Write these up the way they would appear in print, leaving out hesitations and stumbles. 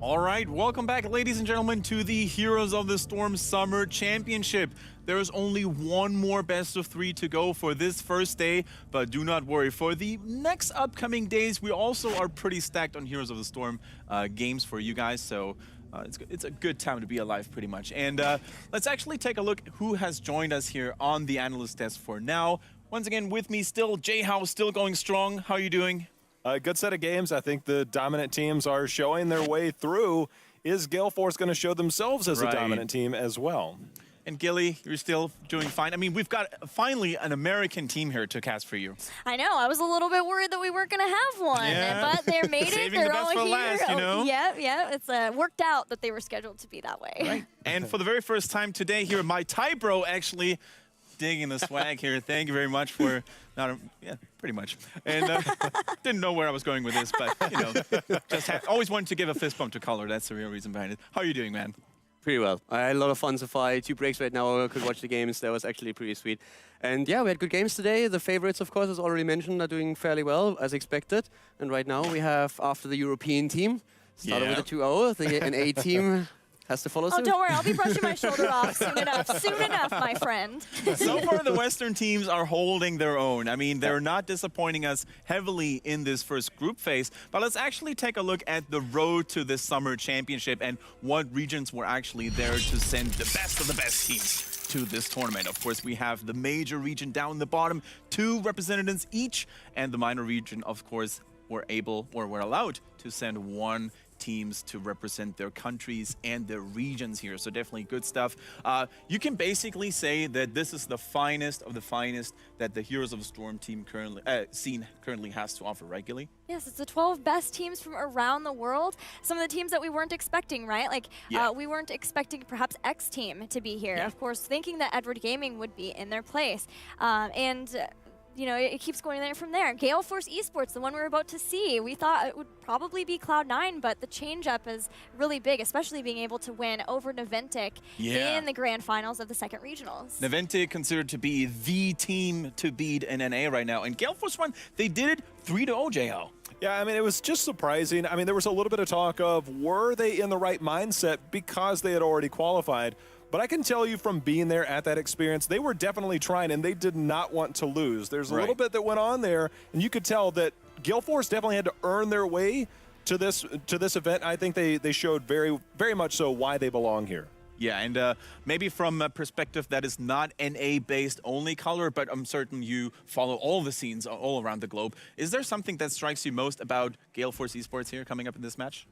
All right, welcome back, ladies and gentlemen, to the Heroes of the Storm Summer Championship. There's only one more best of 3 to go for this first day, but do not worry. For the next upcoming days, we also are pretty stacked on Heroes of the Storm games for you guys, so it's a good time to be alive, pretty much. And let's actually take a look who has joined us here on the analyst desk for now. Once again, with me still, Jay Howe, still going strong. How are you doing? Good set of games. I think the dominant teams are showing their way through. Is Gale Force going to show themselves as a dominant team as well? And Gilly, you're still doing fine. I mean, we've got finally an American team here to cast for you. I know. I was a little bit worried that we weren't going to have one, but they made it. Saving They're the best all for here. last, you know? Yeah. It's worked out that they were scheduled to be that way. Right. And for the very first time today here, my Thai bro actually digging the swag here. Thank you very much for yeah, pretty much. And didn't know where I was going with this, but you know, just always wanted to give a fist bump to Color. That's the real reason behind it. How are you doing, man? Pretty well. I had a lot of fun so far. 2 breaks right now. I could watch the games. That was actually pretty sweet. And yeah, we had good games today. The favorites, of course, as already mentioned, are doing fairly well, as expected. And right now we have, after the European team, started with a 2-0, the NA team has to follow suit. Oh, don't worry. I'll be brushing my shoulder off soon enough. Soon enough, my friend. So far, the Western teams are holding their own. I mean, they're not disappointing us heavily in this first group phase. But let's actually take a look at the road to this summer championship and what regions were actually there to send the best of the best teams to this tournament. Of course, we have the major region down the bottom, 2 representatives each, and the minor region, of course, were allowed to send 1 teams to represent their countries and their regions here. So definitely good stuff. You can basically say that this is the finest of the finest that the Heroes of the Storm team scene currently has to offer, right, Gilly? Yes, it's the 12 best teams from around the world. Some of the teams that we weren't expecting, right? Like, we weren't expecting perhaps X team to be here. Of course, thinking that Edward Gaming would be in their place. You know, it keeps going there from there. Gale Force Esports, the one we're about to see, we thought it would probably be Cloud9, but the change-up is really big, especially being able to win over Naventic in the grand finals of the second regionals. Naventic considered to be the team to beat in NA right now. And Gale Force won, they did it 3-0, JL. Yeah, I mean, it was just surprising. I mean, there was a little bit of talk of, were they in the right mindset because they had already qualified? But I can tell you from being there at that experience, they were definitely trying, and they did not want to lose. There's a little bit that went on there, and you could tell that Gale Force definitely had to earn their way to this event. I think they showed very, very much so why they belong here. Yeah, and maybe from a perspective that is not NA-based only, Color, but I'm certain you follow all the scenes all around the globe. Is there something that strikes you most about Gale Force Esports here coming up in this match?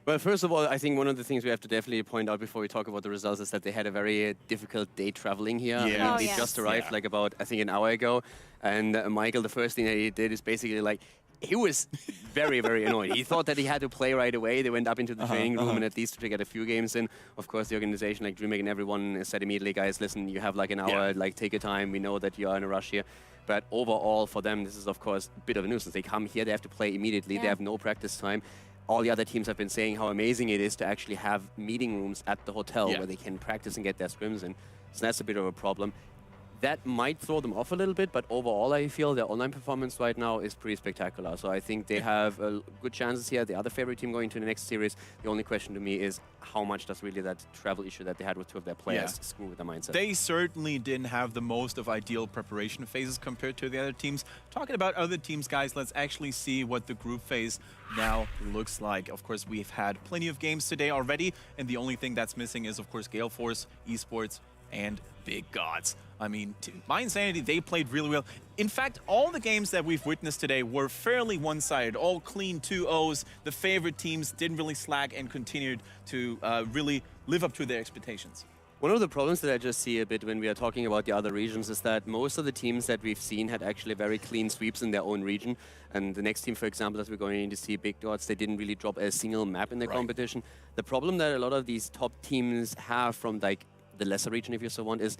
Well, first of all, I think one of the things we have to definitely point out before we talk about the results is that they had a very difficult day traveling here. Yeah. I mean, they just arrived like about, I think, an hour ago. And Michael, the first thing that he did is basically like, he was very, very annoyed. He thought that he had to play right away. They went up into the training room and at least to get a few games in. Of course, the organization, like DreamHack and everyone, said immediately, guys, listen, you have like an hour, like take your time. We know that you are in a rush here. But overall, for them, this is, of course, a bit of a nuisance. They come here, they have to play immediately. They have no practice time. All the other teams have been saying how amazing it is to actually have meeting rooms at the hotel where they can practice and get their scrims in. So that's a bit of a problem. That might throw them off a little bit, but overall I feel their online performance right now is pretty spectacular. So I think they have good chances here. They are the favorite team going to the next series. The only question to me is how much does really that travel issue that they had with 2 of their players screw with their mindset? They certainly didn't have the most of ideal preparation phases compared to the other teams. Talking about other teams, guys, let's actually see what the group phase now looks like. Of course, we've had plenty of games today already, and the only thing that's missing is, of course, Gale Force, Esports, and Big Gods. I mean, My Insanity, they played really well. In fact, all the games that we've witnessed today were fairly one-sided, all clean 2-0s. The favorite teams didn't really slack and continued to really live up to their expectations. One of the problems that I just see a bit when we are talking about the other regions is that most of the teams that we've seen had actually very clean sweeps in their own region. And the next team, for example, as we're going to see, Big Dots, they didn't really drop a single map in the competition. The problem that a lot of these top teams have from like the lesser region, if you so want, is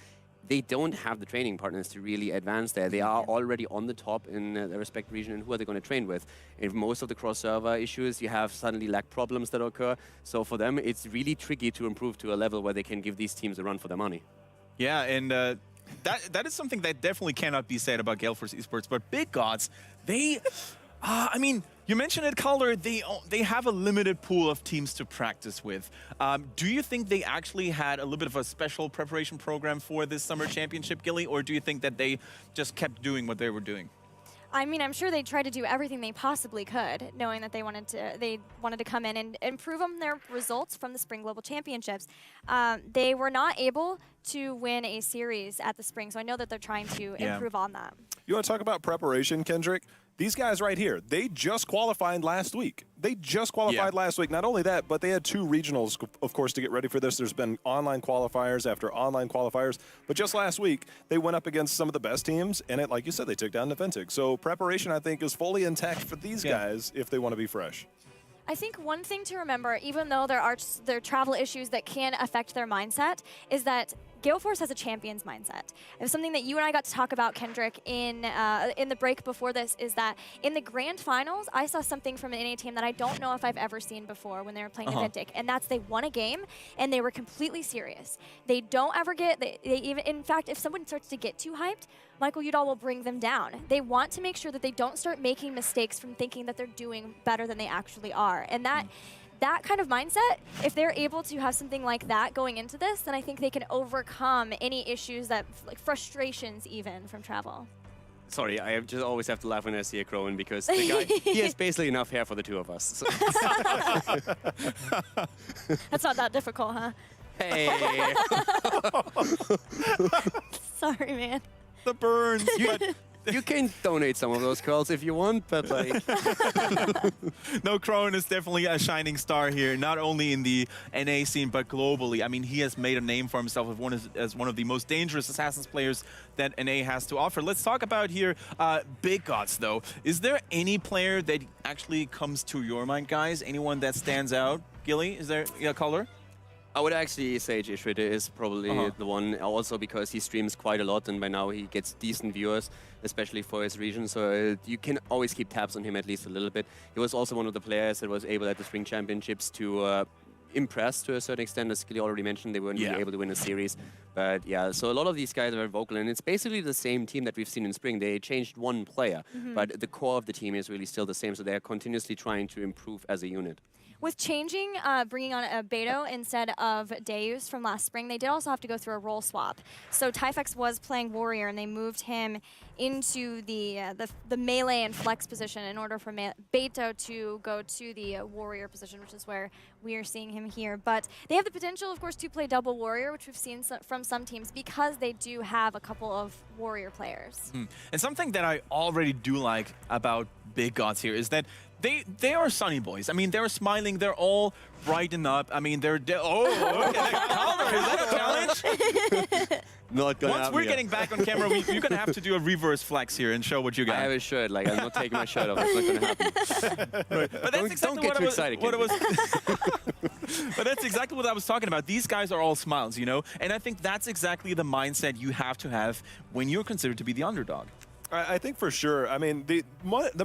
they don't have the training partners to really advance there. They are already on the top in their respective region, and who are they going to train with? In most of the cross-server issues, you have suddenly lag problems that occur. So for them, it's really tricky to improve to a level where they can give these teams a run for their money. Yeah, and that is something that definitely cannot be said about Gale Force Esports, but Big Gods, they... I mean, you mentioned it, Calder. They have a limited pool of teams to practice with. Do you think they actually had a little bit of a special preparation program for this summer championship, Gilly, or do you think that they just kept doing what they were doing? I mean, I'm sure they tried to do everything they possibly could, knowing that they wanted to come in and improve on their results from the Spring Global Championships. They were not able to win a series at the Spring, so I know that they're trying to improve on that. You want to talk about preparation, Kendrick? These guys right here, they just qualified last week. Last week. Not only that, but they had 2 regionals, of course, to get ready for this. There's been online qualifiers after online qualifiers. But just last week, they went up against some of the best teams, and like you said, they took down Niventic. So preparation, I think, is fully intact for these guys if they want to be fresh. I think one thing to remember, even though there are travel issues that can affect their mindset, is that Gale Force has a champion's mindset. It was something that you and I got to talk about, Kendrick, in the break before this, is that in the grand finals, I saw something from an NA team that I don't know if I've ever seen before when they were playing Niventic, and that's they won a game, and they were completely serious. They don't ever they even, in fact, if someone starts to get too hyped, Michael Udall will bring them down. They want to make sure that they don't start making mistakes from thinking that they're doing better than they actually are. And that kind of mindset, if they're able to have something like that going into this, then I think they can overcome any issues that, like frustrations even from travel. Sorry, I just always have to laugh when I see a Crowan because the guy, he has basically enough hair for the 2 of us. So. That's not that difficult, huh? Hey. Sorry, man. The burns. You can donate some of those curls if you want, but like... No, Crowan is definitely a shining star here, not only in the NA scene, but globally. I mean, he has made a name for himself as one of the most dangerous Assassins players that NA has to offer. Let's talk about here Big Gods, though. Is there any player that actually comes to your mind, guys? Anyone that stands out? Gilly, is there a color? I would actually say Jishrit is probably the one, also because he streams quite a lot and by now he gets decent viewers, especially for his region, so you can always keep tabs on him at least a little bit. He was also one of the players that was able at the Spring Championships to impress to a certain extent. As Skilly already mentioned, they weren't really able to win a series. But yeah, so a lot of these guys are very vocal, and it's basically the same team that we've seen in Spring. They changed one player, but the core of the team is really still the same, so they're continuously trying to improve as a unit. With changing, bringing on a Beto instead of Deus from last spring, they did also have to go through a role swap. So Typhex was playing Warrior, and they moved him into the melee and flex position in order for Beto to go to the Warrior position, which is where we are seeing him here. But they have the potential, of course, to play double Warrior, which we've seen from some teams, because they do have a couple of Warrior players. And something that I already do like about Big Gods here is that they are sunny boys. I mean, they're smiling. They're all brightened up. I mean, they're... oh, okay. Calder, is that a challenge? Not gonna Once we're getting back on camera, you're going to have to do a reverse flex here and show what you got. I have a shirt. Like, I'm not taking my shirt off. It's not going to happen. Right. But that's exactly don't get too excited, But that's exactly what I was talking about. These guys are all smiles, you know? And I think that's exactly the mindset you have to have when you're considered to be the underdog. I think for sure. I mean, the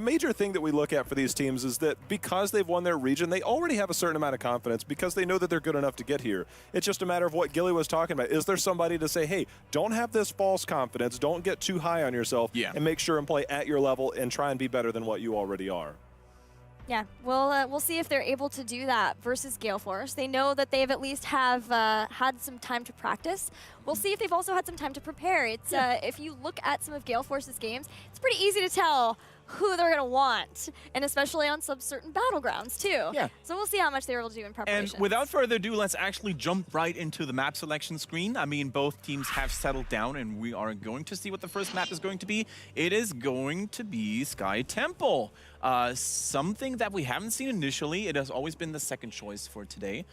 major thing that we look at for these teams is that because they've won their region, they already have a certain amount of confidence because they know that they're good enough to get here. It's just a matter of what Gilly was talking about. Is there somebody to say, hey, don't have this false confidence, don't get too high on yourself, and make sure and play at your level and try and be better than what you already are? Yeah, we'll see if they're able to do that versus Gale Force. They know that they've at least have had some time to practice. We'll see if they've also had some time to prepare. It's if you look at some of Gale Force's games, it's pretty easy to tell who they're going to want, and especially on some certain battlegrounds, too. Yeah. So we'll see how much they're able to do in preparation. And without further ado, let's actually jump right into the map selection screen. I mean, both teams have settled down, and we are going to see what the first map is going to be. It is going to be Sky Temple. Something that we haven't seen initially. It has always been the second choice for today.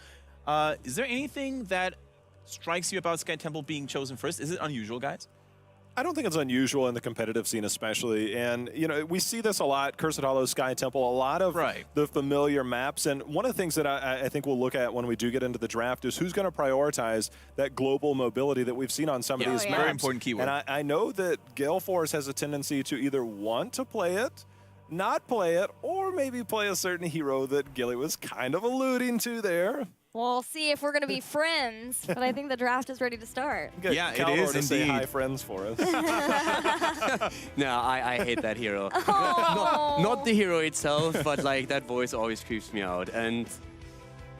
Is there anything that strikes you about Sky Temple being chosen first? Is it unusual, guys? I don't think it's unusual in the competitive scene especially, and you know, we see this a lot, Cursed Hollow, Sky Temple, a lot of the familiar maps, and one of the things that I think we'll look at when we do get into the draft is who's going to prioritize that global mobility that we've seen on some of these maps. Very important keyword. And I know that Gale Force has a tendency to either want to play it, not play it, or maybe play a certain hero that Gilly was kind of alluding to there. We'll see if we're going to be friends, but I think the draft is ready to start. Yeah, it Caldor is to say indeed. hi, friends, for us. No, I hate that hero. Oh. Not the hero itself, but like that voice always creeps me out. And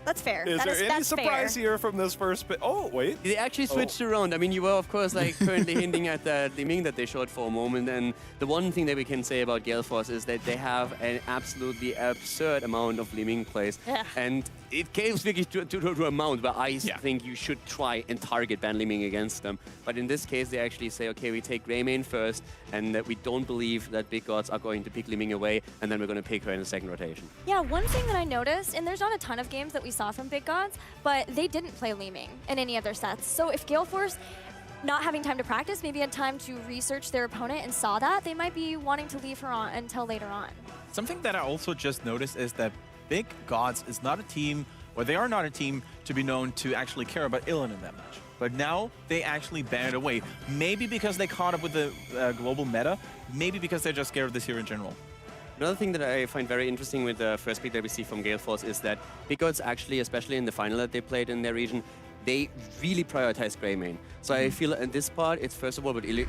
That's fair. Is there any that's surprise fair. here from this first pick? Oh, wait. they actually switched around. I mean, you were of course like currently hinting at the Liming that they showed for a moment. And the one thing that we can say about Gale Force is that they have an absolutely absurd amount of Liming plays. Yeah. And it came wirklich to amount where I think you should try and target ban Liming against them. But in this case, they actually say, okay, we take Greymane first, and that we don't believe that Big Gods are going to pick Liming away, and then we're going to pick her in the second rotation. Yeah, one thing that I noticed, and there's not a ton of games that we saw from Big Gods, but they didn't play Liming in any of their sets. So if Gale Force, not having time to practice, maybe had time to research their opponent and saw that, they might be wanting to leave her on until later on. Something that I also just noticed is that Big Gods is not a team, or they are not a team to be known to actually care about Illidan that much. But now they actually ban it away. Maybe because they caught up with the global meta, maybe because they're just scared of this hero in general. Another thing that I find very interesting with the first pick that we see from Gale Force is that Big Gods actually, especially in the final that they played in their region, they really prioritize Greymane. So I feel in this part, it's first of all what Illy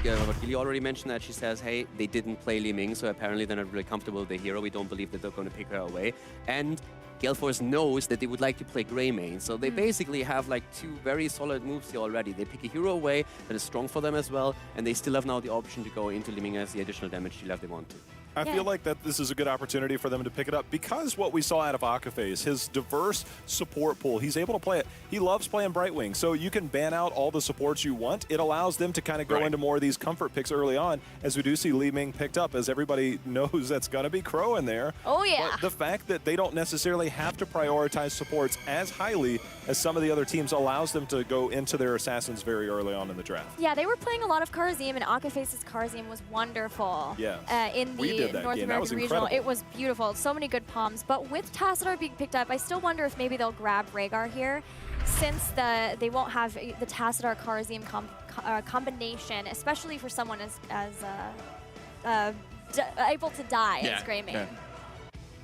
already mentioned, that she says, hey, they didn't play Liming, so apparently they're not really comfortable with the hero. We don't believe that they're going to pick her away. And Gale Force knows that they would like to play Greymane, so they basically have like two very solid moves here already. They pick a hero away that is strong for them as well, and they still have now the option to go into Liming as the additional damage dealer if they want to. I feel like that this is a good opportunity for them to pick it up because what we saw out of Akaphase, his diverse support pool, he's able to play it. He loves playing Brightwing, so you can ban out all the supports you want. It allows them to kind of go into more of these comfort picks early on, as we do see Liming picked up, as everybody knows that's going to be Crow in there. Oh, yeah. But the fact that they don't necessarily have to prioritize supports as highly as some of the other teams allows them to go into their assassins very early on in the draft. Yeah, they were playing a lot of Karazim, and Akaphase's Karazim was wonderful. Yeah. In We the did that North game. That was American Regional. incredible. It was beautiful. So many good palms. But with Tassadar being picked up, I still wonder if maybe they'll grab Rhaegar here, since they won't have the Tassadar Karazim combination, especially for someone as able to die as Greymane. Yeah.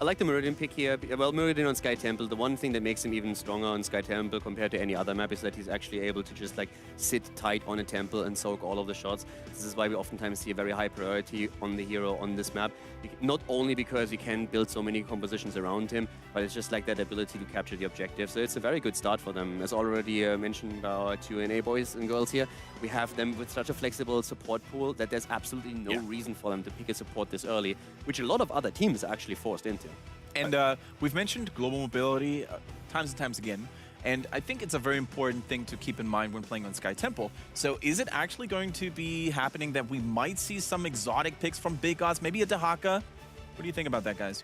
I like the Meridian pick here. Well, Meridian on Sky Temple, the one thing that makes him even stronger on Sky Temple compared to any other map is that he's actually able to just like sit tight on a temple and soak all of the shots. This is why we oftentimes see a very high priority on the hero on this map. Not only because you can build so many compositions around him, but it's just like that ability to capture the objective. So it's a very good start for them. As already mentioned by our 2NA boys and girls here, we have them with such a flexible support pool that there's absolutely no reason for them to pick a support this early, which a lot of other teams are actually forced into. And we've mentioned global mobility times and times again, and I think it's a very important thing to keep in mind when playing on Sky Temple. So is it actually going to be happening that we might see some exotic picks from Big Gods, maybe a Dahaka? What do you think about that, guys?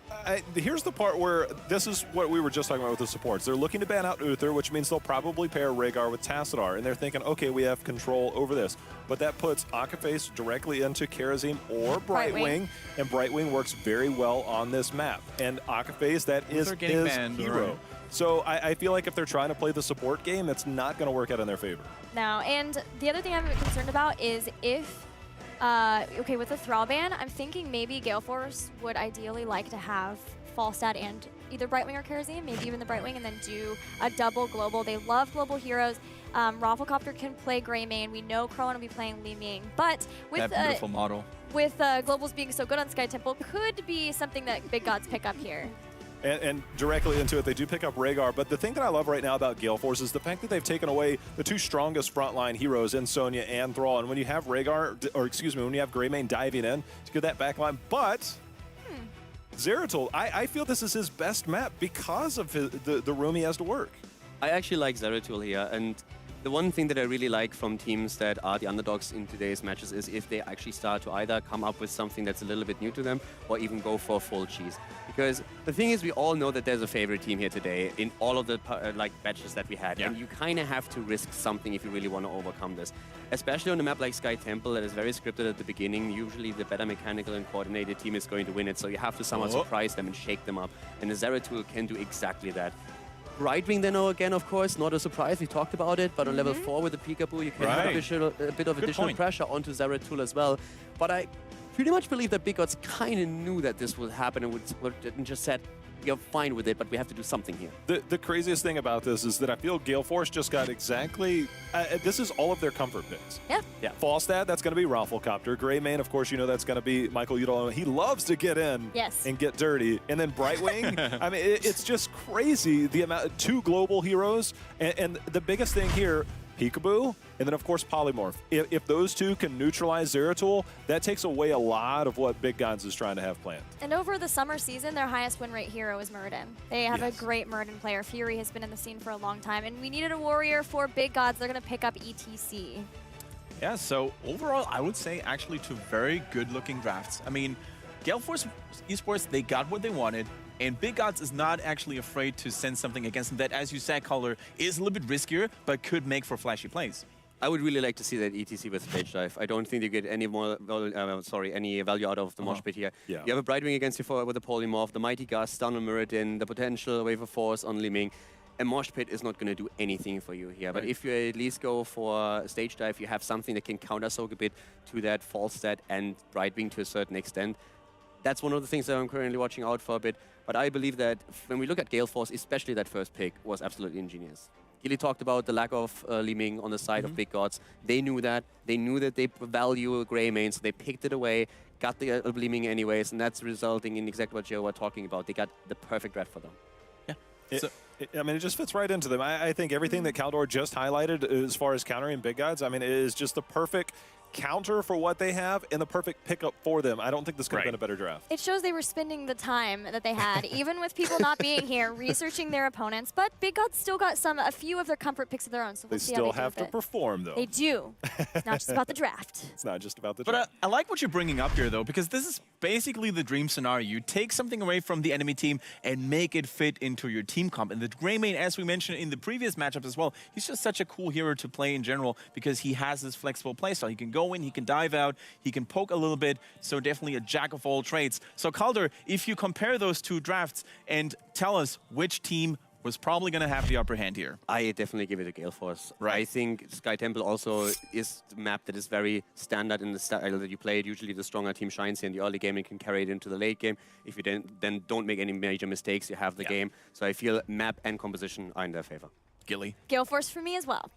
Here's the part where this is what we were just talking about with the supports. They're looking to ban out Uther, which means they'll probably pair Rhaegar with Tassadar, and they're thinking, okay, we have control over this. But that puts Akaphase directly into Karazim or Brightwing, and Brightwing works very well on this map. And Akaphase, that is his hero. Right. So I feel like if they're trying to play the support game, that's not going to work out in their favor. No, and the other thing I'm concerned about is if okay, with the Thrall ban, I'm thinking maybe Gale Force would ideally like to have Falstad and either Brightwing or Karazim, maybe even the Brightwing, and then do a double global. They love global heroes. Rafflecopter can play Greymane. We know Crowan will be playing Liming. But with That beautiful model. With globals being so good on Sky Temple, could be something that Big Gods pick up here. And directly into it, they do pick up Rhaegar. But the thing that I love right now about Gale Force is the fact that they've taken away the two strongest frontline heroes in Sonya and Thrall. And when you have Rhaegar, or excuse me, when you have Greymane diving in to get that backline, but Zeratul, I feel this is his best map because of the room he has to work. I actually like Zeratul here, and the one thing that I really like from teams that are the underdogs in today's matches is if they actually start to either come up with something that's a little bit new to them or even go for full cheese. Because the thing is, we all know that there's a favorite team here today in all of the matches that we had, and you kind of have to risk something if you really want to overcome this. Especially on a map like Sky Temple that is very scripted at the beginning, usually the better mechanical and coordinated team is going to win it, so you have to somehow surprise them and shake them up, and the Zeratul can do exactly that. Brightwing then again, of course, not a surprise, we talked about it, but on level 4 with the Peekaboo, you can have a bit of additional pressure onto Zeratul as well. But pretty much believe that Big Gods kind of knew that this would happen and just said, "You're fine with it, but we have to do something here." The craziest thing about this is that I feel Gale Force just got exactly, this is all of their comfort picks. Yeah. Falstad, that's going to be Rafflecopter. Greymane, of course, you know that's going to be Michael Udall. He loves to get in and get dirty. And then Brightwing, I mean, it's just crazy the amount, 2 global heroes. And the biggest thing here, Peekaboo, and then, of course, Polymorph. If those 2 can neutralize Zeratul, that takes away a lot of what Big Gods is trying to have planned. And over the summer season, their highest win rate hero is Muradin. They have a great Muradin player. Fury has been in the scene for a long time, and we needed a warrior for Big Gods. They're going to pick up ETC. Yeah, so overall, I would say actually 2 very good-looking drafts. I mean, Gale Force Esports, they got what they wanted. And Big Gods is not actually afraid to send something against them that, as you said, Color, is a little bit riskier, but could make for flashy plays. I would really like to see that ETC with Stage Dive. I don't think you get any more, any value out of the Mosh Pit here. Yeah. You have a Brightwing against you with a Polymorph, the Mighty Gust, stun on Muradin, the potential Wave of Force on Liming. A Mosh Pit is not going to do anything for you here. Right. But if you at least go for Stage Dive, you have something that can counter-soak a bit to that Falstad and Brightwing to a certain extent. That's one of the things that I'm currently watching out for a bit. But I believe that when we look at Gale Force, especially that first pick, was absolutely ingenious. Gilly talked about the lack of Liming on the side of Big Gods. They knew that. They knew that they value Greymane, so they picked it away, got the Liming anyways, and that's resulting in exactly what Joe was talking about. They got the perfect draft for them. Yeah. I mean, it just fits right into them. I think everything that Caldor just highlighted as far as countering Big Gods, I mean, it is just the perfect counter for what they have and the perfect pickup for them. I don't think this could have been a better draft. It shows they were spending the time that they had, even with people not being here, researching their opponents. But Big Gods still got a few of their comfort picks of their own, so we'll see how they do still have to perform, though. They do. It's not just about the draft. It's not just about the draft. But I like what you're bringing up here, though, because this is basically the dream scenario. You take something away from the enemy team and make it fit into your team comp. And the Greymane, as we mentioned in the previous matchups as well, he's just such a cool hero to play in general because he has this flexible playstyle. He can go in, he can dive out, he can poke a little bit, so definitely a jack of all trades. So Calder, if you compare those 2 drafts and tell us which team was probably going to have the upper hand here. I definitely give it to Gale Force. Right. I think Sky Temple also is the map that is very standard in the style that you play it. Usually the stronger team shines here in the early game and can carry it into the late game. If you then don't make any major mistakes, you have the game. So I feel map and composition are in their favor. Gilly. Gale Force for me as well.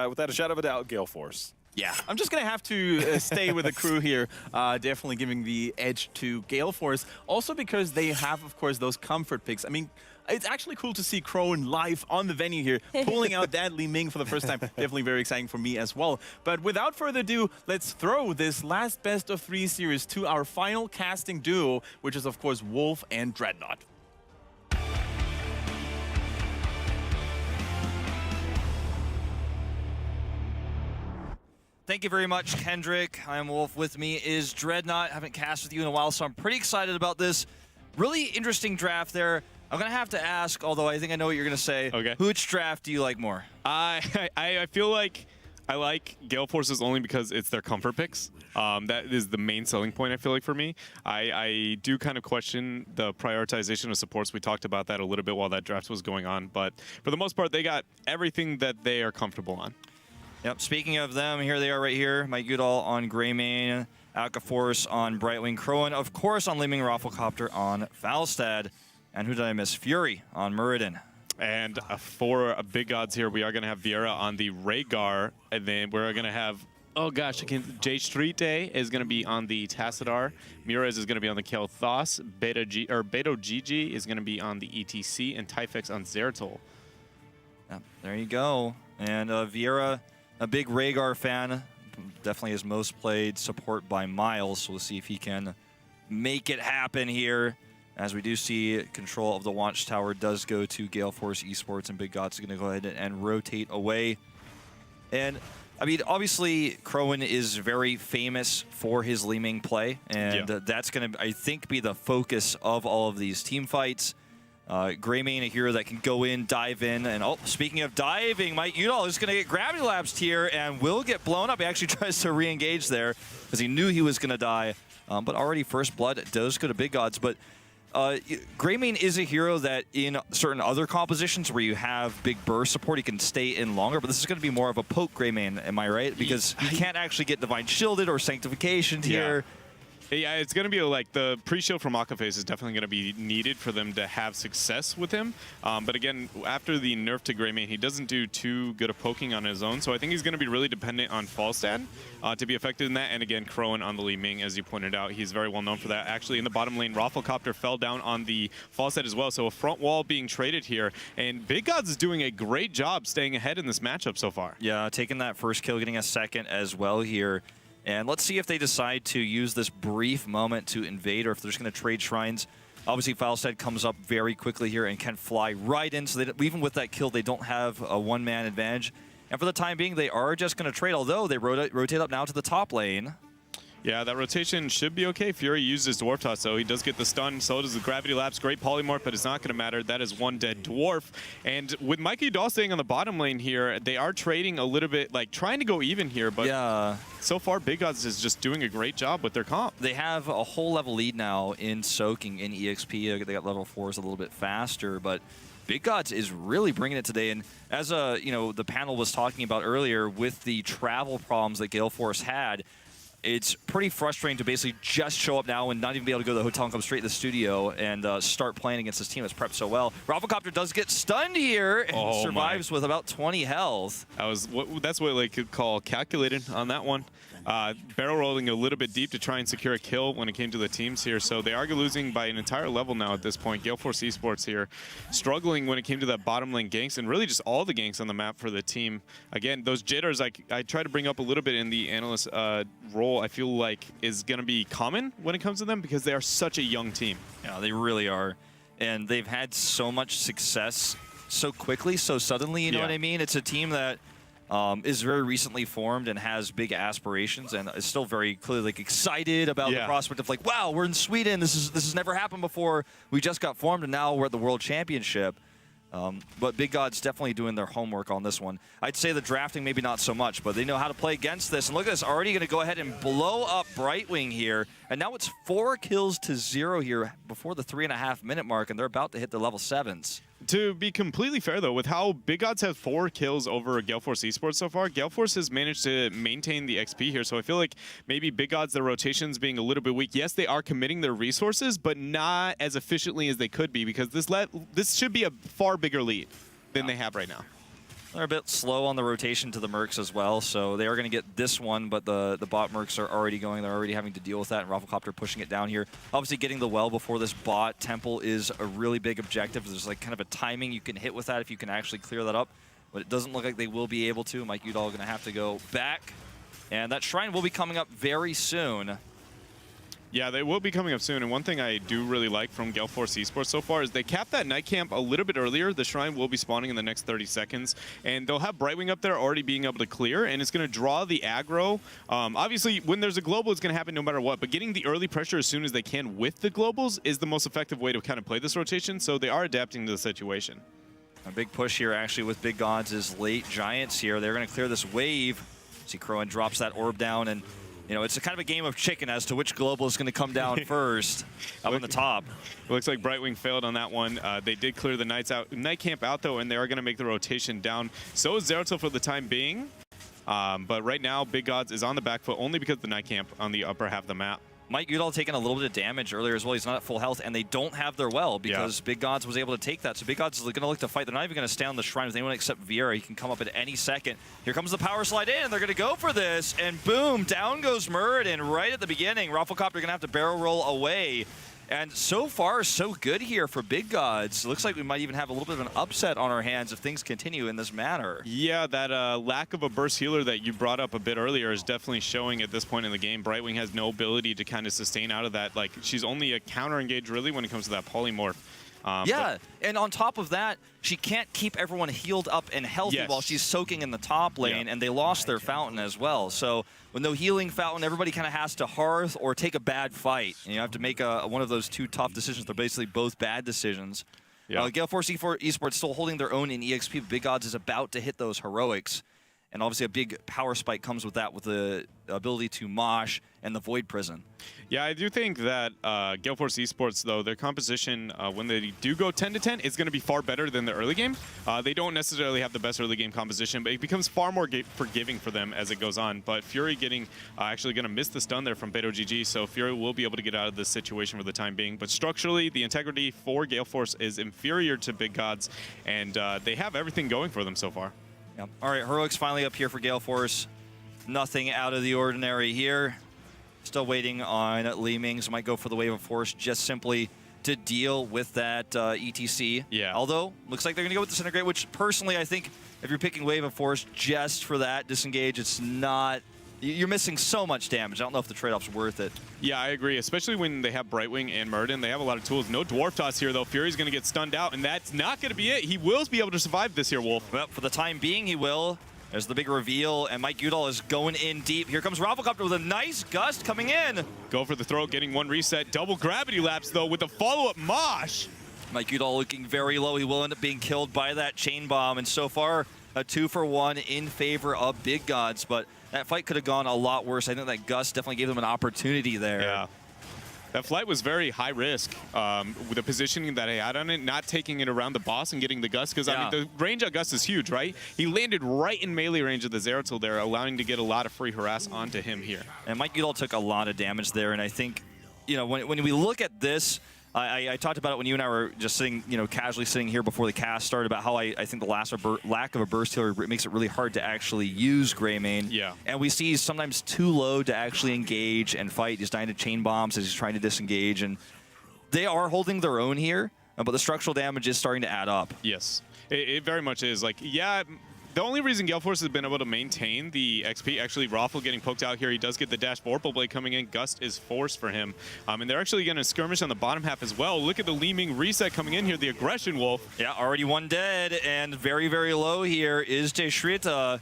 Without a shadow of a doubt, Gale Force. Yeah, I'm just going to have to stay with the crew here, definitely giving the edge to Gale Force. Also because they have, of course, those comfort picks. I mean, it's actually cool to see Crone live on the venue here, pulling out that Liming for the first time. Definitely very exciting for me as well. But without further ado, let's throw this last best of 3 series to our final casting duo, which is, of course, Wolf and Dreadnought. Thank you very much, Kendrick. I'm Wolf. With me is Dreadnought. Haven't cast with you in a while, so I'm pretty excited about this. Really interesting draft there. I'm going to have to ask, although I think I know what you're going to say. Okay. Which draft do you like more? I feel like I like Gale Forces only because it's their comfort picks. That is the main selling point, I feel like, for me. I do kind of question the prioritization of supports. We talked about that a little bit while that draft was going on. But for the most part, they got everything that they are comfortable on. Yep, speaking of them, here they are right here. Mike Udall on Greymane, Alka Force on Brightwing, Crowan, of course, on Liming Rafflecopter on Falstad. And who did I miss? Fury on Muradin. And for Big Gods here, we are going to have Vieira on the Rhaegar, and then we're going to have, oh gosh, Jay Street Day is going to be on the Tassadar, Mures is going to be on the Kel'Thas, Beto Gigi is going to be on the ETC, and Typhex on Zeratul. Yep, there you go. And Vieira, a big Rhaegar fan, definitely his most played support by miles, so we'll see if he can make it happen here. As we do see, control of the Watchtower does go to Gale Force Esports, and Big Gods is going to go ahead and rotate away. And, I mean, obviously, Crowan is very famous for his Liming play, and that's going to, I think, be the focus of all of these team fights. Greymane, a hero that can go in, dive in, and oh, speaking of diving, Mike Udall is going to get gravity lapsed here and will get blown up. He actually tries to re-engage there because he knew he was going to die, but already First Blood does go to Big Gods. But Greymane is a hero that in certain other compositions where you have big burst support, he can stay in longer, but this is going to be more of a poke Greymane, am I right? Because he can't actually get Divine Shielded or Sanctification here. Yeah, it's going to be like the pre-shield from Akaface is definitely going to be needed for them to have success with him. But again, after the nerf to Greymane, he doesn't do too good of poking on his own. So I think he's going to be really dependent on Falstad to be effective in that. And again, Crowan on the Li Ming, as you pointed out, he's very well known for that. Actually, in the bottom lane, Rafflecopter fell down on the Falstad as well. So a front wall being traded here. And Big Gods is doing a great job staying ahead in this matchup so far. Yeah, taking that first kill, getting a second as well here. And let's see if they decide to use this brief moment to invade or if they're just going to trade shrines. Obviously, Falstad comes up very quickly here and can fly right in. So even with that kill, they don't have a one-man advantage. And for the time being, they are just going to trade, although they rotate up now to the top lane. Yeah, that rotation should be okay. Fury uses Dwarf Toss, so he does get the stun. So does the Gravity Lapse. Great polymorph, but it's not going to matter. That is one dead Dwarf. And with Mikey Dahl staying on the bottom lane here, they are trading a little bit, like trying to go even here. But yeah, so far, Big Gods is just doing a great job with their comp. They have a whole level lead now in soaking in EXP. They got level 4s a little bit faster, but Big Gods is really bringing it today. And as the panel was talking about earlier, with the travel problems that Gale Force had, it's pretty frustrating to basically just show up now and not even be able to go to the hotel and come straight to the studio and start playing against this team that's prepped so well. Rafflecopter does get stunned here and survives with about 20 health. That's what they could call calculated on that one. Barrel rolling a little bit deep to try and secure a kill when it came to the teams here. So they are losing by an entire level now at this point. Gale Force Esports here struggling when it came to that bottom lane ganks and really just all the ganks on the map for the team. Again, those jitters I try to bring up a little bit in the analyst role, I feel like is going to be common when it comes to them because they are such a young team. Yeah, they really are. And they've had so much success so quickly, so suddenly, you know what I mean? It's a team that is very recently formed and has big aspirations and is still very clearly excited about the prospect of wow, we're in Sweden. This has never happened before. We just got formed and now we're at the World Championship. But Big God's definitely doing their homework on this one. I'd say the drafting maybe not so much, but they know how to play against this. And look at this, already going to go ahead and blow up Brightwing here. And now it's 4 kills to 0 here before the 3.5-minute mark, and they're about to hit the level 7s. To be completely fair, though, with how Big Gods have 4 kills over Gale Force Esports so far, Gale Force has managed to maintain the XP here. So I feel like maybe Big Gods, their rotations being a little bit weak. Yes, they are committing their resources, but not as efficiently as they could be because this should be a far bigger lead than they have right now. They're a bit slow on the rotation to the Mercs as well, so they are going to get this one, but the bot Mercs are already going. They're already having to deal with that, and Rafflecopter pushing it down here. Obviously, getting the well before this bot temple is a really big objective. There's kind of a timing you can hit with that if you can actually clear that up, but it doesn't look like they will be able to. Mike Udall going to have to go back, and that shrine will be coming up very soon. Yeah, they will be coming up soon, and one thing I do really like from Gale Force Esports so far is they capped that night camp a little bit earlier. The shrine will be spawning in the next 30 seconds, and they'll have Brightwing up there already being able to clear, and it's going to draw the aggro. Obviously, when there's a global, it's going to happen no matter what, but getting the early pressure as soon as they can with the globals is the most effective way to kind of play this rotation, so they are adapting to the situation. A big push here, actually, with Big Gods is late Giants here. They're going to clear this wave. See Crowan drops that orb down, and it's a kind of a game of chicken as to which global is going to come down first up on the top. It looks like Brightwing failed on that one. They did clear the night camp out, though, and they are going to make the rotation down. So is Zeratul for the time being. But right now, Big Gods is on the back foot only because of the night camp on the upper half of the map. Mike Udall taking a little bit of damage earlier as well. He's not at full health, and they don't have their well because Big Gods was able to take that. So Big Gods is going to look to fight. They're not even going to stay on the shrine with anyone except Vieira. He can come up at any second. Here comes the power slide in. They're going to go for this, and boom, down goes Murd. And right at the beginning, Rafflecopter going to have to barrel roll away. And so far, so good here for Big Gods. Looks like we might even have a little bit of an upset on our hands if things continue in this manner. Yeah, that lack of a burst healer that you brought up a bit earlier is definitely showing at this point in the game. Brightwing has no ability to kind of sustain out of that. Like, she's only a counter engage really when it comes to that polymorph. And on top of that, she can't keep everyone healed up and healthy while she's soaking in the top lane, and they lost their fountain as well. So with no healing fountain, everybody kind of has to hearth or take a bad fight. And you have to make one of those two tough decisions. They're basically both bad decisions. Gale Force Esports still holding their own in EXP. Big Gods is about to hit those heroics. And obviously a big power spike comes with that, with the ability to mosh and the Void Prison. Yeah, I do think that Gale Force Esports, though, their composition, when they do go 10-10, is going to be far better than the early game. They don't necessarily have the best early game composition, but it becomes far more forgiving for them as it goes on. But Fury getting actually going to miss the stun there from Beto GG, so Fury will be able to get out of this situation for the time being. But structurally, the integrity for Gale Force is inferior to Big Gods, and they have everything going for them so far. Yeah. All right, Heroic's finally up here for Gale Force. Nothing out of the ordinary here. Still waiting on Li Mings. Might go for the Wave of Force just simply to deal with that ETC. Yeah. Although, looks like they're going to go with Disintegrate, which personally I think if you're picking Wave of Force just for that disengage, it's not... You're missing so much damage. I don't know if the trade-off's worth it. Yeah, I agree, especially when they have Brightwing and Murden. They have a lot of tools. No Dwarf Toss here, though. Fury's going to get stunned out, and that's not going to be it. He will be able to survive this here, Wolf. Well, for the time being, he will. There's the big reveal, and Mike Udall is going in deep. Here comes Rafflecopter with a nice gust coming in. Go for the throw, getting one reset. Double gravity lapse, though, with the follow-up mosh. Mike Udall looking very low. He will end up being killed by that chain bomb, and so far, a 2-for-1 in favor of Big Gods, but that fight could have gone a lot worse. I think that gust definitely gave them an opportunity there. Yeah. That flight was very high risk with the positioning that he had on it, not taking it around the boss and getting the gust, because I mean, the range on gust is huge, right? He landed right in melee range of the Zeratul there, allowing to get a lot of free harass onto him here. And Mike Udall took a lot of damage there, and I think, you know, when we look at this, I talked about it when you and I were just sitting, you know, casually sitting here before the cast started, about how I think the lack of a burst healer makes it really hard to actually use Greymane. Yeah. And we see he's sometimes too low to actually engage and fight. He's dying to chain bombs as he's trying to disengage, and they are holding their own here, but the structural damage is starting to add up. Yes, it very much is. Like, yeah, the only reason Gale Force has been able to maintain the XP, actually Raffle getting poked out here, he does get the dash Vorpal Blade coming in. Gust is forced for him. And they're actually going to skirmish on the bottom half as well. Look at the Li Ming reset coming in here, the aggression Wolf. Yeah, already one dead, and very, very low here is Jeshrita.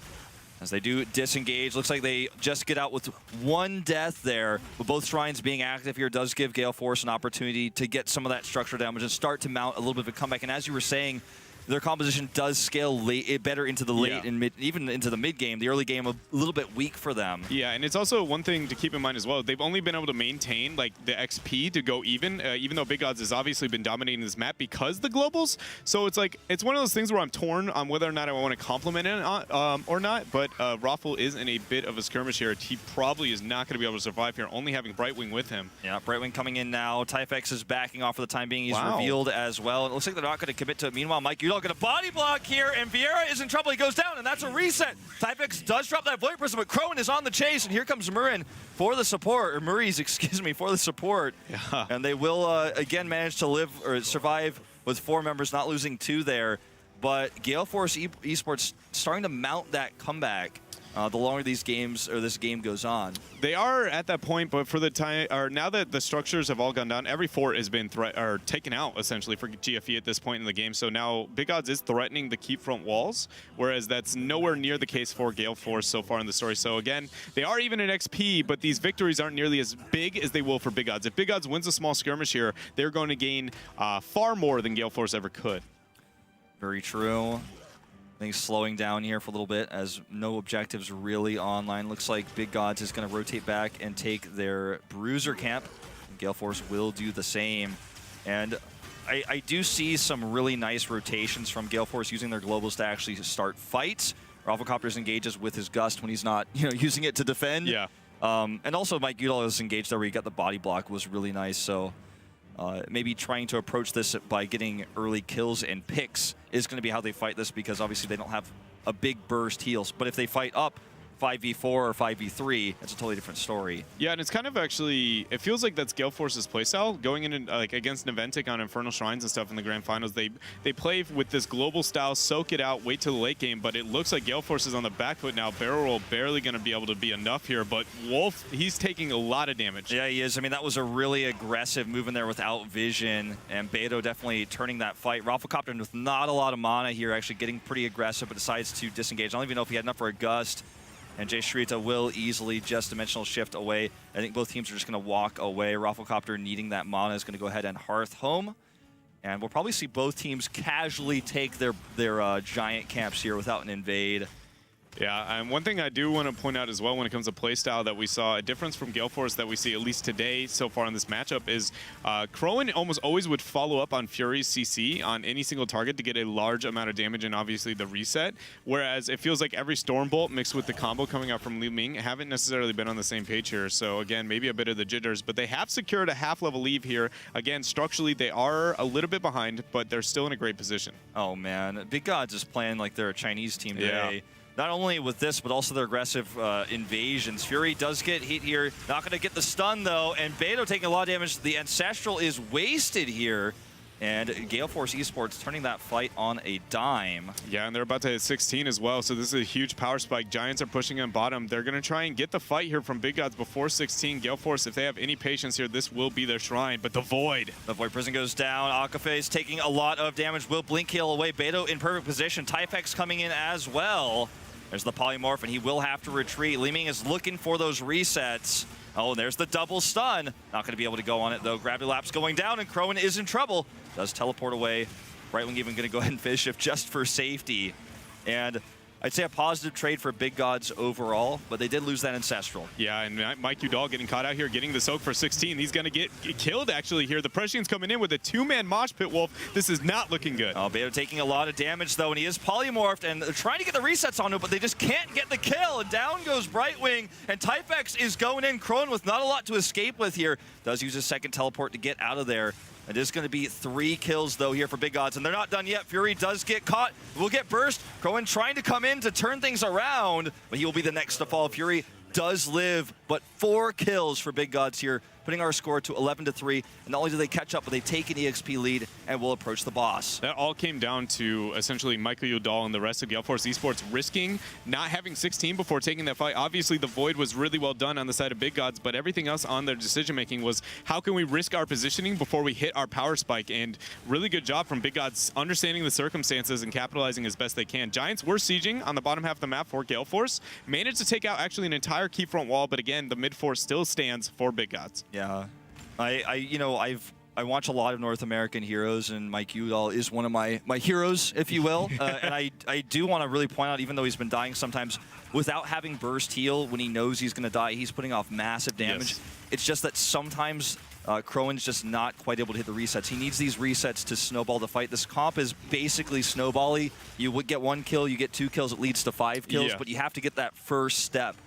As they do disengage, looks like they just get out with one death there. But both shrines being active here does give Gale Force an opportunity to get some of that structural damage and start to mount a little bit of a comeback. And as you were saying, their composition does scale better into the late and mid, even into the mid game. The early game a little bit weak for them. Yeah, and it's also one thing to keep in mind as well. They've only been able to maintain like the XP to go even though Big Gods has obviously been dominating this map because the globals. So it's like it's one of those things where I'm torn on whether or not I want to compliment it or not. But Raffle is in a bit of a skirmish here. He probably is not going to be able to survive here, only having Brightwing with him. Yeah, Brightwing coming in now. Typex is backing off for the time being. He's revealed as well. And it looks like they're not going to commit to it. Meanwhile, Mike Udall going to body block here, and Vieira is in trouble. He goes down, and that's a reset. Typex does drop that Void Prism, but Crone is on the chase, and here comes Murin for the support, or Murray's, excuse me, for the support. Yeah. And they will, again, manage to live or survive with 4 members, not losing 2 there. But Gale Force Esports starting to mount that comeback the longer these games or this game goes on. They are at that point, but for the time, or now that the structures have all gone down, every fort has been taken out essentially for GFE at this point in the game. So now Big Odds is threatening the keep front walls, whereas that's nowhere near the case for Gale Force so far in the story. So again, they are even in XP, but these victories aren't nearly as big as they will for Big Odds. If Big Odds wins a small skirmish here, they're going to gain far more than Gale Force ever could. Very true. Things slowing down here for a little bit as no objectives really online. Looks like Big Gods is going to rotate back and take their Bruiser camp. Gale Force will do the same. And I do see some really nice rotations from Gale Force using their globals to actually start fights. Rafflecopters engages with his Gust when he's not, using it to defend. Yeah. And also Mike Udall is engaged there where he got the body block was really nice. So maybe trying to approach this by getting early kills and picks is going to be how they fight this, because obviously they don't have a big burst heals. But if they fight up 5v4 or 5v3, that's a totally different story. Yeah, and it's kind of actually, it feels like that's Gale Force's playstyle. Going in like against Naventic on Infernal Shrines and stuff in the Grand Finals, they play with this global style, soak it out, wait till the late game, but it looks like Gale Force is on the back foot now. Barrel roll barely going to be able to be enough here, but Wolf, he's taking a lot of damage. Yeah, he is. I mean, that was a really aggressive move in there without vision, and Beto definitely turning that fight. Rafflecopter with not a lot of mana here, actually getting pretty aggressive, but decides to disengage. I don't even know if he had enough for a Gust. And Jay Shrita will easily just dimensional shift away. I think both teams are just going to walk away. Rafflecopter needing that mana is going to go ahead and hearth home. And we'll probably see both teams casually take their giant camps here without an invade. Yeah, and one thing I do want to point out as well when it comes to playstyle that we saw a difference from Gale Force that we see at least today so far in this matchup is Crowan almost always would follow up on Fury's CC on any single target to get a large amount of damage and obviously the reset, whereas it feels like every Stormbolt mixed with the combo coming out from Liu Ming haven't necessarily been on the same page here. So again, maybe a bit of the jitters, but they have secured a half-level lead here. Again, structurally they are a little bit behind, but they're still in a great position. Oh man, Big Gods is playing like they're a Chinese team today. Yeah. Not only with this, but also their aggressive invasions. Fury does get hit here. Not going to get the stun, though. And Beto taking a lot of damage. The Ancestral is wasted here. And Gale Force Esports turning that fight on a dime. Yeah, and they're about to hit 16 as well, so this is a huge power spike. Giants are pushing in bottom. They're going to try and get the fight here from Big Gods before 16. Gale Force, if they have any patience here, this will be their shrine. But the Void. The Void Prison goes down. Akafe is taking a lot of damage. Will Blink heal away. Beto in perfect position. Typex coming in as well. There's the Polymorph, and he will have to retreat. Li Ming is looking for those resets. Oh, and there's the double stun. Not going to be able to go on it, though. Gravity Lapse going down, and Crowan is in trouble. Does teleport away. Brightwing even going to go ahead and finish shift just for safety. And I'd say a positive trade for Big Gods overall, but they did lose that Ancestral. Yeah, and Mike Udall getting caught out here, getting the soak for 16. He's going to get killed, actually, here. The Prescient's coming in with a two-man Mosh Pit Wolf. This is not looking good. Oh, Beto taking a lot of damage, though, and he is polymorphed, and they're trying to get the resets on him, but they just can't get the kill. And down goes Brightwing, and Typex is going in. Crowan with not a lot to escape with here. Does use his second teleport to get out of there. It is going to be 3 kills, though, here for Big Gods, and they're not done yet. Fury does get caught. Will get burst. Crowan trying to come in to turn things around, but he will be the next to fall. Fury does live, but 4 kills for Big Gods here, putting our score to 11-3. And not only do they catch up, but they take an EXP lead and will approach the boss. That all came down to essentially Michael Udall and the rest of Gale Force Esports risking not having 16 before taking that fight. Obviously, the Void was really well done on the side of Big Gods, but everything else on their decision-making was how can we risk our positioning before we hit our power spike? And really good job from Big Gods understanding the circumstances and capitalizing as best they can. Giants were sieging on the bottom half of the map for Gale Force, managed to take out actually an entire key front wall, but again, the mid-4 still stands for Big Gods. Yeah, I watch a lot of North American heroes, and Mike Udall is one of my heroes, if you will. And I do want to really point out, even though he's been dying sometimes, without having burst heal when he knows he's going to die, he's putting off massive damage. Yes. It's just that sometimes Crowan's just not quite able to hit the resets. He needs these resets to snowball the fight. This comp is basically snowbally. You would get 1 kill, you get 2 kills, it leads to 5 kills, Yeah. but you have to get that first step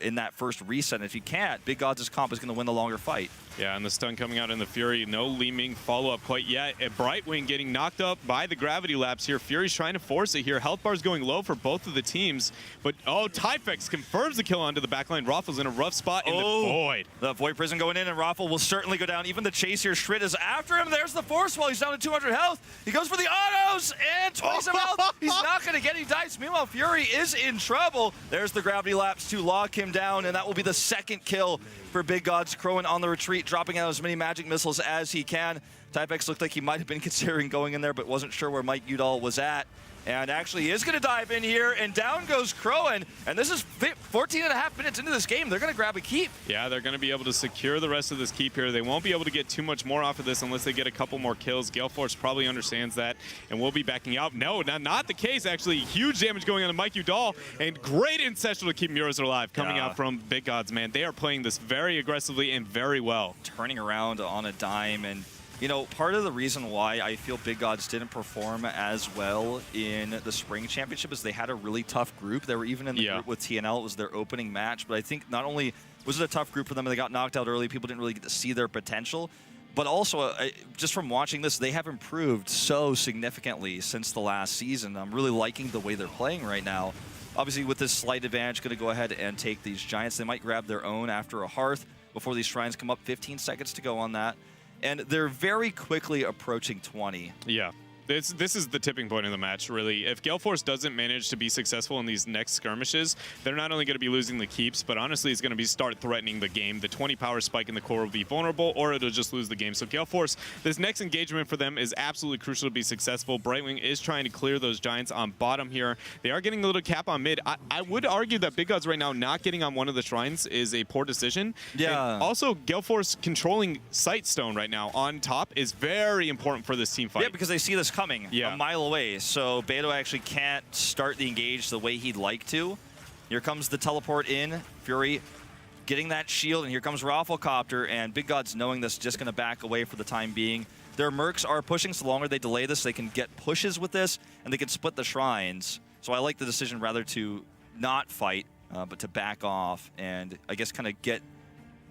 in that first reset. And if you can't, Big Gods' comp is going to win the longer fight. Yeah, and the stun coming out in the Fury. No Li Ming follow-up quite yet. Brightwing getting knocked up by the Gravity Lapse here. Fury's trying to force it here. Health bar's going low for both of the teams. But, oh, Typex confirms the kill onto the backline. Raffle's in a rough spot in the Void. The Void Prison going in, and Raffle will certainly go down. Even the chase here, Shrid is after him. There's the Force Wall. He's down to 200 health. He goes for the autos, and 27 health. He's not going to get any dice. Meanwhile, Fury is in trouble. There's the Gravity Lapse to lock him down, and that will be the 2nd kill for Big Gods. Crowan on the retreat, dropping out as many magic missiles as he can. Typex looked like he might have been considering going in there, but wasn't sure where Mike Udall was at. And actually, he is going to dive in here, and down goes Crowan. And this is 14.5 minutes into this game. They're going to grab a keep. Yeah, they're going to be able to secure the rest of this keep here. They won't be able to get too much more off of this unless they get a couple more kills. Gale Force probably understands that, and will be backing out. No, not the case, actually. Huge damage going on to Mike Udall, and great Ancestral to keep Muras alive coming out from Big Gods, man. They are playing this very aggressively and very well. Turning around on a dime, and you know, part of the reason why I feel Big Gods didn't perform as well in the Spring Championship is they had a really tough group. They were even in the group with TNL. It was their opening match, but I think not only was it a tough group for them, they got knocked out early, people didn't really get to see their potential, but also, just from watching this, they have improved so significantly since the last season. I'm really liking the way they're playing right now. Obviously, with this slight advantage, going to go ahead and take these Giants. They might grab their own after a Hearth before these Shrines come up. 15 seconds to go on that. And they're very quickly approaching 20. Yeah. This is the tipping point in the match, really. If Gale Force doesn't manage to be successful in these next skirmishes, they're not only going to be losing the keeps, but honestly, it's going to be start threatening the game. The 20 power spike in the core will be vulnerable, or it'll just lose the game. So Gale Force, this next engagement for them is absolutely crucial to be successful. Brightwing is trying to clear those Giants on bottom here. They are getting a little cap on mid. I would argue that Big Gods right now not getting on one of the Shrines is a poor decision. Yeah. And also, Gale Force controlling Sightstone right now on top is very important for this team fight. Yeah, because they see this coming Yeah. a mile away, so Beto actually can't start the engage the way he'd like to. Here comes the teleport in. Fury getting that shield, and here comes Rafflecopter, and Big God's knowing this, just going to back away for the time being. Their Mercs are pushing, so the longer they delay this, they can get pushes with this, and they can split the shrines. So I like the decision rather to not fight, but to back off, and I guess kind of get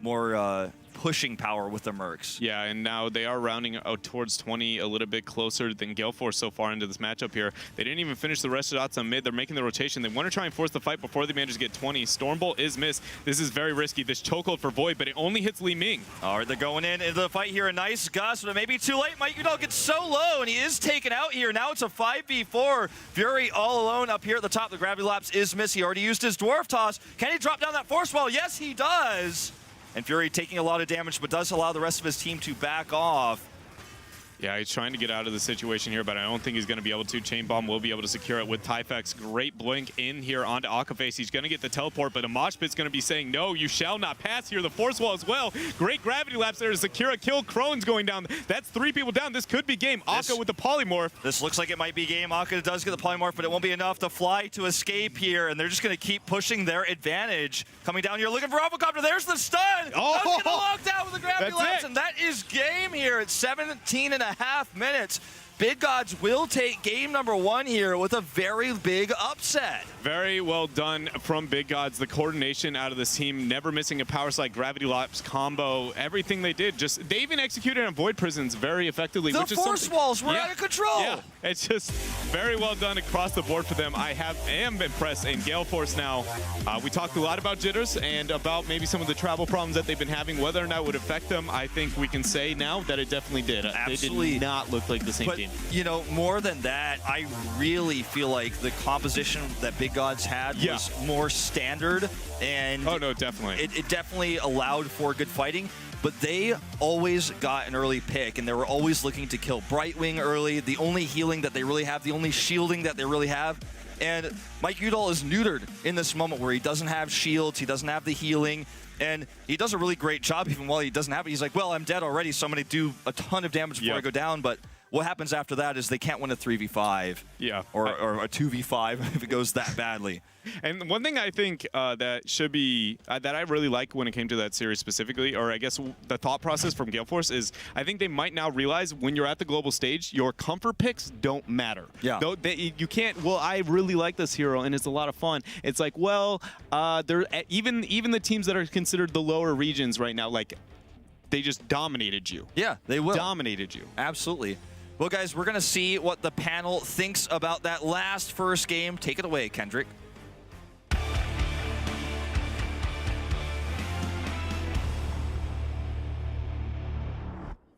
more pushing power with the Mercs. Yeah, and now they are rounding out towards 20, a little bit closer than Gale Force so far into this matchup here. They didn't even finish the rest of the shots on mid. They're making the rotation. They want to try and force the fight before they manage to get 20. Stormbolt is missed. This is very risky. This chokehold for Void, but it only hits Li Ming. All right, they're going into the fight here. A nice gust, but it may be too late. Mike Udall gets so low, and he is taken out here. Now it's a 5v4. Fury all alone up here at the top. The gravity lapse is missed. He already used his Dwarf Toss. Can he drop down that force wall? Yes, he does. And Fury taking a lot of damage, but does allow the rest of his team to back off. Yeah, he's trying to get out of the situation here, but I don't think he's going to be able to. Chain Bomb will be able to secure it with Typhex. Great blink in here onto Akaface. He's going to get the teleport, but a Mosh Pit's going to be saying, no, you shall not pass here. The Force Wall as well. Great gravity lapse there to secure a kill. Crone's going down. That's 3 people down. This could be game. Aka with the Polymorph. This looks like it might be game. Aka does get the Polymorph, but it won't be enough to fly to escape here, and they're just going to keep pushing their advantage. Coming down here, looking for Rafflecopter. There's the stun. Oh! Going to lock down with the gravity That's lapse, it. and that is game here at 17.5 minutes. Big Gods will take game number 1 here with a very big upset. Very well done from Big Gods. The coordination out of this team, never missing a power slide, gravity lapse combo, everything they did. Just they even executed on Void Prisons very effectively. The which is force walls were out of control. Yeah, it's just very well done across the board for them. I am impressed in Gale Force now. We talked a lot about jitters and about maybe some of the travel problems that they've been having, whether or not it would affect them. I think we can say now that it definitely did. Absolutely. They did not look like the same But, team. you know, more than that, I really feel like the composition that Big Gods had was more standard, and Oh, no, definitely. it definitely allowed for good fighting. But they always got an early pick, and they were always looking to kill Brightwing early, the only healing that they really have, the only shielding that they really have. And Mike Udall is neutered in this moment where he doesn't have shields, he doesn't have the healing, and he does a really great job even while he doesn't have it. He's like, well, I'm dead already, so I'm going to do a ton of damage before I go down, but what happens after that is they can't win a 3v5 or a 2v5 if it goes that badly. And one thing I think that should be that I really like when it came to that series specifically, or I guess the thought process from Gale Force is I think they might now realize when you're at the global stage, your comfort picks don't matter. Yeah. You can't. Well, I really like this hero and it's a lot of fun. It's like, well, they're even the teams that are considered the lower regions right now, like they just dominated you. Yeah, they will. Dominated you. Absolutely. Well, guys, we're going to see what the panel thinks about that first game. Take it away, Kendrick.